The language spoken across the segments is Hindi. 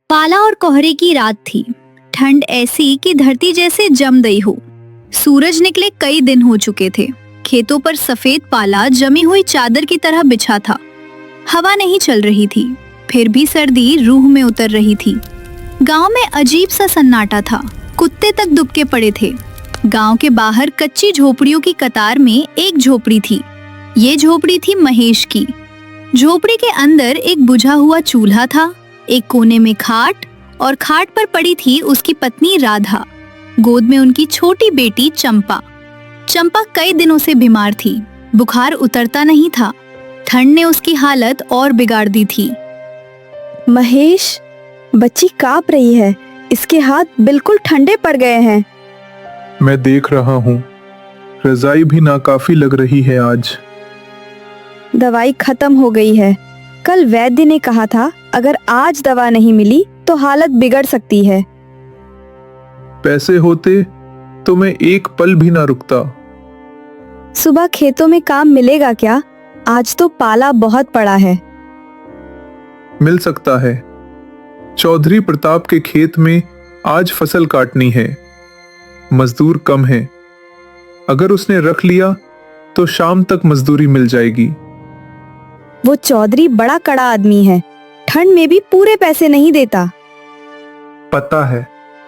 पाला और कोहरे की रात थी। ठंड ऐसी कि धरती जैसे जम गई हो। सूरज निकले कई दिन हो चुके थे। खेतों पर सफेद पाला जमी हुई चादर की तरह बिछा था। हवा नहीं चल रही थी, फिर भी सर्दी रूह में उतर रही थी। गांव में अजीब सा सन्नाटा था। कुत्ते तक दुबके पड़े थे। गांव के बाहर कच्ची झोपड़ियों की कतार में एक झोपड़ी थी। ये झोपड़ी थी महेश की। झोपड़ी के अंदर एक बुझा हुआ चूल्हा था, एक कोने में खाट, और खाट पर पड़ी थी उसकी पत्नी राधा। गोद में उनकी छोटी बेटी चंपा। चंपा कई दिनों से बीमार थी। बुखार उतरता नहीं था। ठंड ने उसकी हालत और बिगाड़ दी थी। महेश, बच्ची कांप रही है। इसके हाथ बिल्कुल ठंडे पड़ गए हैं। मैं देख रहा हूँ। रजाई भी नाकाफी लग रही है आज। दवाई खत्म हो गई है। कल वैद्य ने कहा था अगर आज दवा नहीं मिली तो हालत बिगड़ सकती है। पैसे होते तो मैं एक पल भी ना रुकता। सुबह खेतों में काम मिलेगा क्या? आज तो पाला बहुत पड़ा है। मिल सकता है। चौधरी प्रताप के खेत में आज फसल काटनी है। मजदूर कम है। अगर उसने रख लिया तो शाम तक मजदूरी मिल जाएगी। वो चौधरी बड़ा कड़ा आदमी है। ठंड में भी पूरे पैसे नहीं देता। पता है,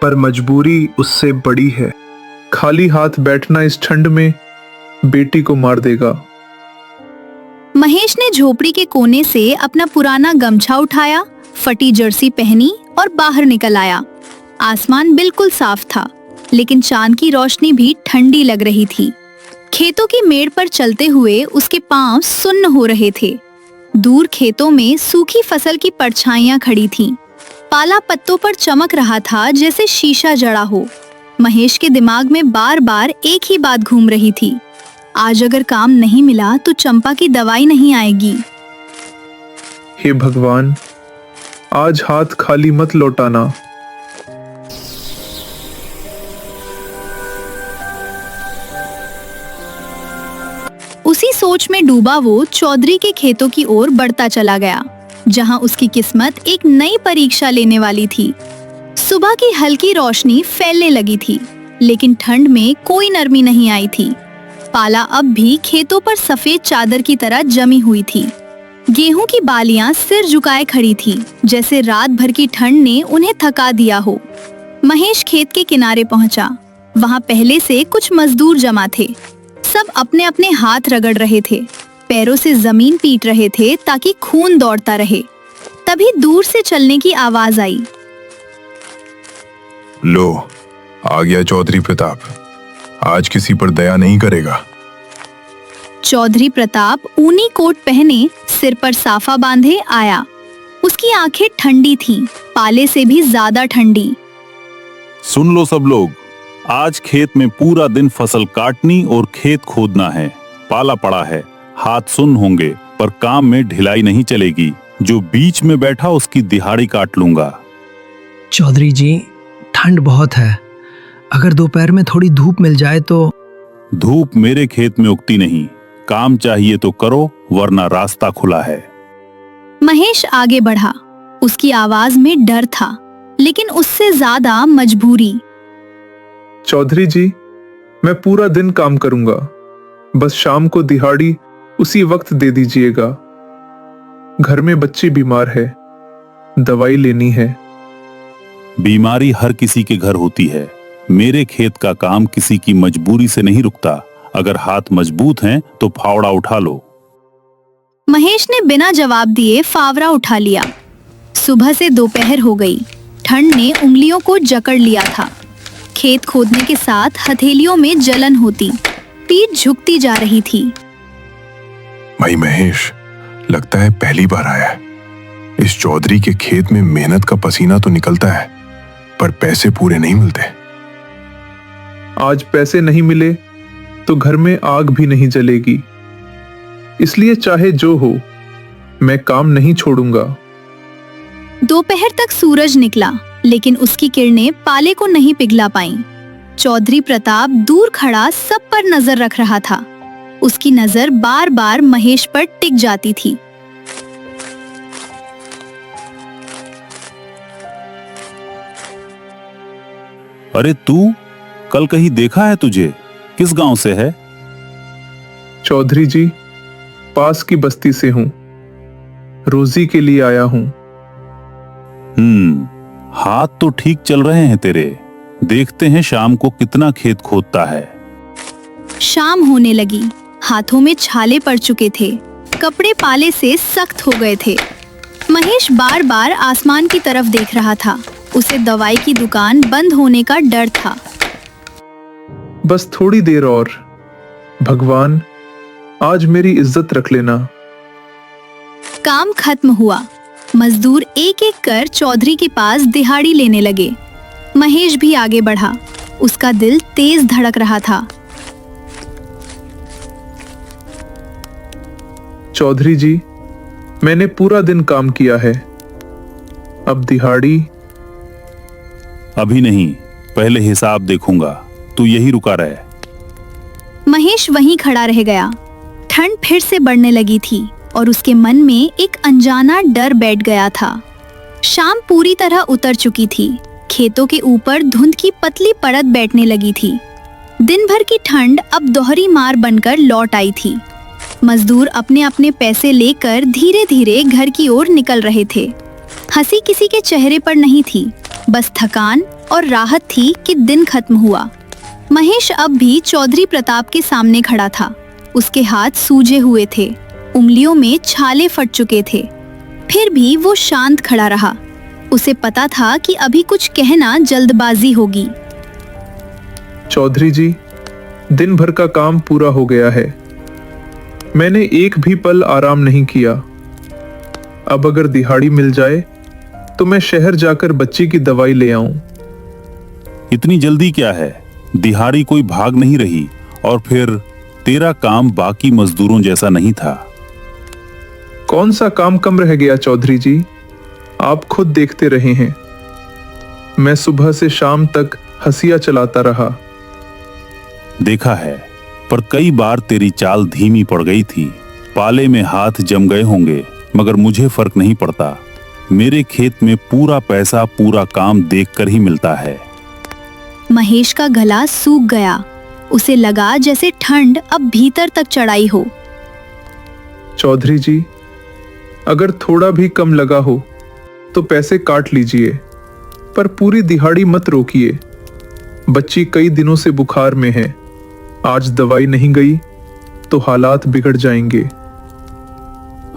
पर मजबूरी उससे बड़ी है। खाली हाथ बैठना इस ठंड में बेटी को मार देगा। महेश ने झोपड़ी के कोने से अपना पुराना गमछा उठाया, फटी जर्सी पहनी और बाहर निकल आया। आसमान बिल्कुल साफ था, लेकिन चांद की रोशनी भी ठंडी लग रही थी। खेतों की मेड़ पर चलते हुए उसके पांव सुन्न हो रहे थे। दूर खेतों में सूखी फसल की परछाइयां खड़ी थीं। पाला पत्तों पर चमक रहा था जैसे शीशा जड़ा हो। महेश के दिमाग में बार बार एक ही बात घूम रही थी। आज अगर काम नहीं मिला तो चंपा की दवाई नहीं आएगी। हे भगवान, आज हाथ खाली मत लौटाना। उसी सोच में डूबा वो चौधरी के खेतों की ओर बढ़ता चला गया, जहां उसकी किस्मत एक नई परीक्षा लेने वाली थी। सुबह की हल्की रोशनी फैलने लगी थी, लेकिन ठंड में कोई नरमी नहीं आई थी। पाला अब भी खेतों पर सफेद चादर की तरह जमी हुई थी। गेहूं की बालियां सिर झुकाए खड़ी थी, जैसे रात भर की ठंड ने उन्हें थका दिया हो। महेश खेत के किनारे पहुंचा। वहां पहले से कुछ मजदूर जमा थे। सब अपने अपने हाथ रगड़ रहे थे, पैरों से जमीन पीट रहे थे ताकि खून दौड़ता रहे। तभी दूर से चलने की आवाज आई। लो, आ गया चौधरी प्रताप। आज किसी पर दया नहीं करेगा। चौधरी प्रताप ऊनी कोट पहने, सिर पर साफा बांधे आया। उसकी आंखें ठंडी थीं, पाले से भी ज्यादा ठंडी। सुन लो सब लोग, आज खेत में पूरा दिन फसल काटनी और खेत खोदना है। पाला पड़ा है, हाथ सुन्न होंगे, पर काम में ढिलाई नहीं चलेगी। जो बीच में बैठा उसकी दिहाड़ी काट लूंगा। चौधरी जी, ठंड बहुत है। अगर दोपहर में थोड़ी धूप मिल जाए तो। धूप मेरे खेत में उगती नहीं। काम चाहिए तो करो, वरना रास्ता खुला है। महेश आगे बढ़ा। उसकी आवाज में डर था, लेकिन उससे ज्यादा मजबूरी। चौधरी जी, मैं पूरा दिन काम करूंगा। बस शाम को दिहाड़ी उसी वक्त दे दीजिएगा। घर में बच्ची बीमार है, दवाई लेनी है। बीमारी हर किसी के घर होती है। मेरे खेत का काम किसी की मजबूरी से नहीं रुकता। अगर हाथ मजबूत हैं तो फावड़ा उठा लो। महेश ने बिना जवाब दिए फावड़ा उठा लिया। सुबह से दोपहर हो गई। ठंड ने उंगलियों को जकड़ लिया था। खेत खोदने के साथ हथेलियों में जलन होती, पीठ झुकती जा रही थी। भाई महेश, लगता है पहली बार आया है। इस चौधरी के खेत में मेहनत का पसीना तो निकलता है, पर पैसे पूरे नहीं मिलते। आज पैसे नहीं मिले तो घर में आग भी नहीं जलेगी। इसलिए चाहे जो हो, मैं काम नहीं छोड़ूंगा। दोपहर तक सूरज निकला, लेकिन उसकी किरणें पाले को नहीं पिघला पाईं। चौधरी प्रताप दूर खड़ा सब पर नजर रख रहा था। उसकी नजर बार बार महेश पर टिक जाती थी। अरे तू, कल कहीं देखा है तुझे? किस गांव से है? चौधरी जी, पास की बस्ती से हूं। रोजी के लिए आया हूं। हाथ तो ठीक चल रहे हैं तेरे। देखते हैं शाम को कितना खेत खोदता है। शाम होने लगी। हाथों में छाले पड़ चुके थे, कपड़े पाले से सख्त हो गए थे। महेश बार बार आसमान की तरफ देख रहा था। उसे दवाई की दुकान बंद होने का डर था। बस थोड़ी देर और। भगवान, आज मेरी इज्जत रख लेना। काम खत्म हुआ। मजदूर एक एक कर चौधरी के पास दिहाड़ी लेने लगे। महेश भी आगे बढ़ा। उसका दिल तेज धड़क रहा था। चौधरी जी, मैंने पूरा दिन काम किया है। अब दिहाड़ी? अभी नहीं, पहले हिसाब देखूंगा। तू यही रुका रहे। महेश वहीं खड़ा रह गया। ठंड फिर से बढ़ने लगी थी और उसके मन में एक अनजाना डर बैठ गया था। शाम पूरी तरह उतर चुकी थी। खेतों के ऊपर धुंध की पतली परत बैठने लगी थी। दिन भर की ठंड अब दोहरी मार बनकर लौट आई थी। मजदूर अपने अपने पैसे लेकर धीरे धीरे घर की ओर निकल रहे थे। हंसी किसी के चेहरे पर नहीं थी, बस थकान और राहत थी कि दिन खत्म हुआ। महेश अब भी चौधरी प्रताप के सामने खड़ा था। उसके हाथ सूजे हुए थे, उंगलियों में छाले फट चुके थे। फिर भी वो शांत खड़ा रहा। उसे पता था कि अभी कुछ कहना जल्दबाजी होगी। चौधरी जी, दिन भर का काम पूरा हो गया है। मैंने एक भी पल आराम नहीं किया। अब अगर दिहाड़ी मिल जाए तो मैं शहर जाकर बच्ची की दवाई ले आऊं। इतनी जल्दी क्या है? दिहाड़ी कोई भाग नहीं रही। और फिर तेरा काम बाकी मजदूरों जैसा नहीं था। कौन सा काम कम रह गया चौधरी जी? आप खुद देखते रहे हैं। मैं सुबह से शाम तक हंसिया चलाता रहा। देखा है, पर कई बार तेरी चाल धीमी पड़ गई थी। पाले में हाथ जम गए होंगे, मगर मुझे फर्क नहीं पड़ता। मेरे खेत में पूरा पैसा पूरा काम देखकर ही मिलता है। महेश का गला सूख गया। उसे लगा जैसे ठंड अब भीतर तक चढ़ाई हो। चौधरी जी, अगर थोड़ा भी कम लगा हो तो पैसे काट लीजिए, पर पूरी दिहाड़ी मत रोकिए। बच्ची कई दिनों से बुखार में है। आज दवाई नहीं गई तो हालात बिगड़ जाएंगे।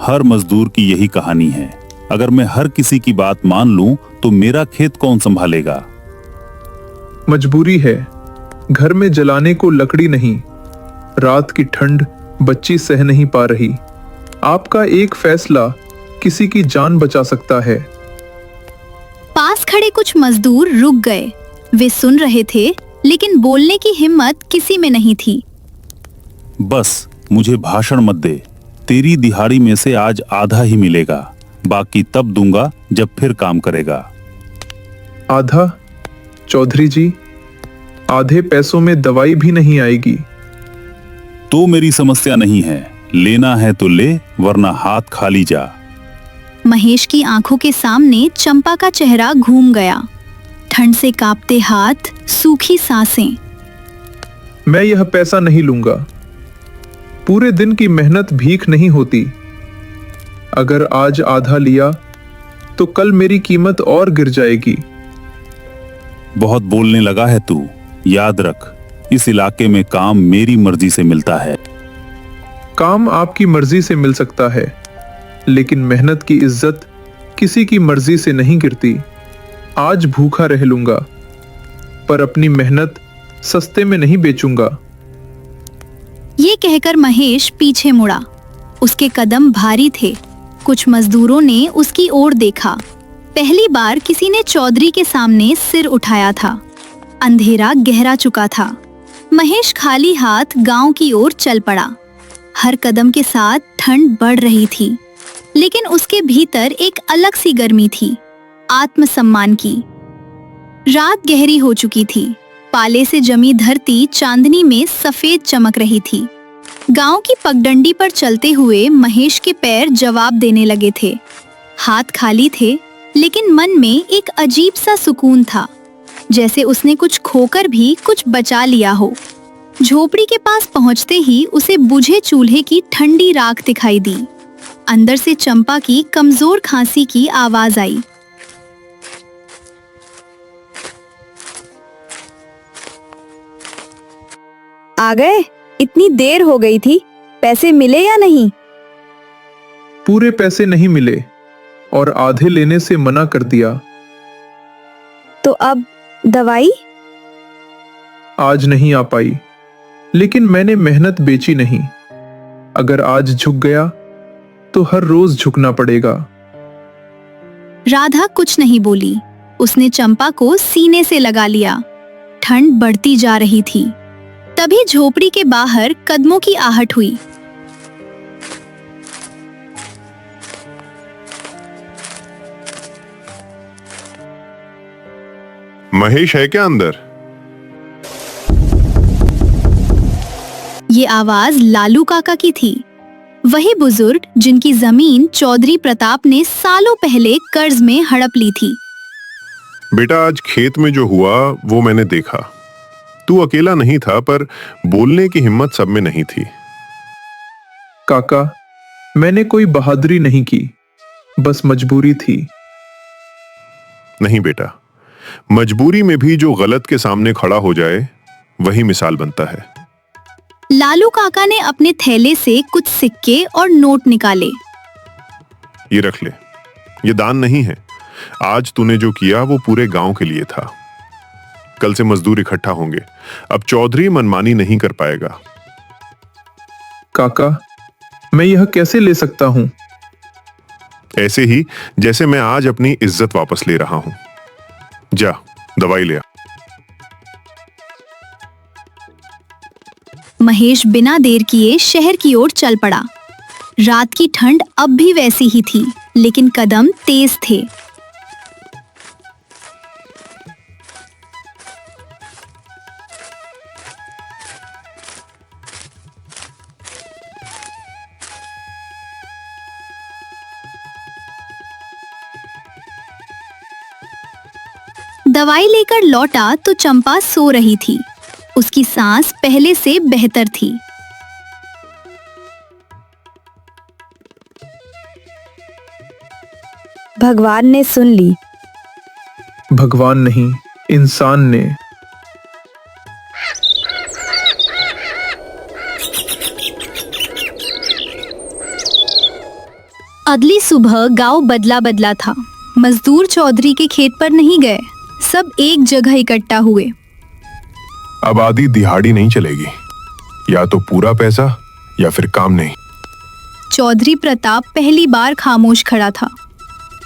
हर मजदूर की यही कहानी है। अगर मैं हर किसी की बात मान लूं तो मेरा खेत कौन संभालेगा? मजबूरी है। घर में जलाने को लकड़ी नहीं। रात की ठंड बच्ची सह नहीं पा रही। आपका एक फैसला किसी की जान बचा सकता है। पास खड़े कुछ मजदूर रुक गए। वे सुन रहे थे, लेकिन बोलने की हिम्मत किसी में नहीं थी। बस मुझे भाषण मत दे। तेरी दिहाड़ी में से आज आधा ही मिलेगा, बाकी तब दूंगा जब फिर काम करेगा। आधा? चौधरी जी, आधे पैसों में दवाई भी नहीं आएगी। तो मेरी समस्या नहीं है। लेना है तो ले, वरना हाथ खाली जा। महेश की आंखों के सामने चंपा का चेहरा घूम गया। ठंड से कांपते हाथ, सूखी सांसें। मैं यह पैसा नहीं लूंगा। पूरे दिन की मेहनत भीख नहीं होती। अगर आज आधा लिया तो कल मेरी कीमत और गिर जाएगी। बहुत बोलने लगा है तू। याद रख, इस इलाके में काम मेरी मर्जी से मिलता है। काम आपकी मर्जी से मिल सकता है, लेकिन मेहनत की इज्जत किसी की मर्जी से नहीं गिरती। आज भूखा रह लूंगा, पर अपनी मेहनत सस्ते में नहीं बेचूंगा। ये कहकर महेश पीछे मुड़ा। उसके कदम भारी थे। कुछ मजदूरों ने उसकी ओर देखा। पहली बार किसी ने चौधरी के सामने सिर उठाया था। अंधेरा गहरा चुका था। महेश खाली हाथ गांव की ओर चल पड़ा। हर कदम के साथ ठंड बढ़ रही थी, लेकिन उसके भीतर एक अलग सी गर्मी थी, आत्मसम्मान की। रात गहरी हो चुकी थी। पाले से जमी धरती चांदनी में सफेद चमक रही थी। गांव की पगडंडी पर चलते हुए महेश के पैर जवाब देने लगे थे। हाथ खाली थे, लेकिन मन में एक अजीब सा सुकून था। जैसे उसने कुछ खोकर भी कुछ बचा लिया हो। झोपड़ी के पास पहुंचते ही उसे बुझे चूल्हे की ठंडी राख दिखाई दी। अंदर से चंपा की कमजोर खांसी की आवाज आई। आ गए? इतनी देर हो गई थी, पैसे मिले या नहीं? पूरे पैसे नहीं मिले और आधे लेने से मना कर दिया। तो अब दवाई? आज नहीं आ पाई, लेकिन मैंने मेहनत बेची नहीं। अगर आज झुक गया तो हर रोज झुकना पड़ेगा। राधा कुछ नहीं बोली। उसने चंपा को सीने से लगा लिया। ठंड बढ़ती जा रही थी। तभी झोपड़ी के बाहर कदमों की आहट हुई। महेश है क्या अंदर? ये आवाज लालू काका की थी, वही बुजुर्ग जिनकी जमीन चौधरी प्रताप ने सालों पहले कर्ज में हड़प ली थी। बेटा, आज खेत में जो हुआ वो मैंने देखा। तू अकेला नहीं था, पर बोलने की हिम्मत सब में नहीं थी। काका, मैंने कोई बहादुरी नहीं की, बस मजबूरी थी। नहीं बेटा, मजबूरी में भी जो गलत के सामने खड़ा हो जाए वही मिसाल बनता है। लालू काका ने अपने थैले से कुछ सिक्के और नोट निकाले। ये रख ले, ये दान नहीं है। आज तूने जो किया वो पूरे गांव के लिए था। कल से मजदूर इकट्ठा होंगे। अब चौधरी मनमानी नहीं कर पाएगा। काका, मैं यह कैसे ले सकता हूं? ऐसे ही जैसे मैं आज अपनी इज्जत वापस ले रहा हूं। जा, दवाई ले आ। महेश बिना देर किए शहर की ओर चल पड़ा। रात की ठंड अब भी वैसी ही थी, लेकिन कदम तेज थे। दवाई लेकर लौटा तो चंपा सो रही थी। उसकी सांस पहले से बेहतर थी। भगवान ने सुन ली। भगवान नहीं, इंसान ने। अगली सुबह गांव बदला बदला था। मजदूर चौधरी के खेत पर नहीं गए, सब एक जगह इकट्ठा हुए। अब आधी दिहाड़ी नहीं चलेगी, या तो पूरा पैसा या फिर काम नहीं। चौधरी प्रताप पहली बार खामोश खड़ा था।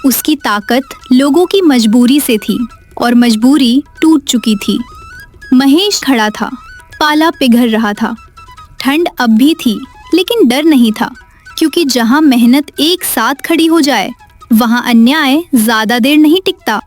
उसकी ताकत लोगों की मजबूरी से थी और मजबूरी टूट चुकी थी। महेश खड़ा था, पाला पिघल रहा था। ठंड अब भी थी, लेकिन डर नहीं था, क्योंकि जहां मेहनत एक साथ खड़ी हो जाए, वहां अन्याय ज्यादा देर नहीं टिकता।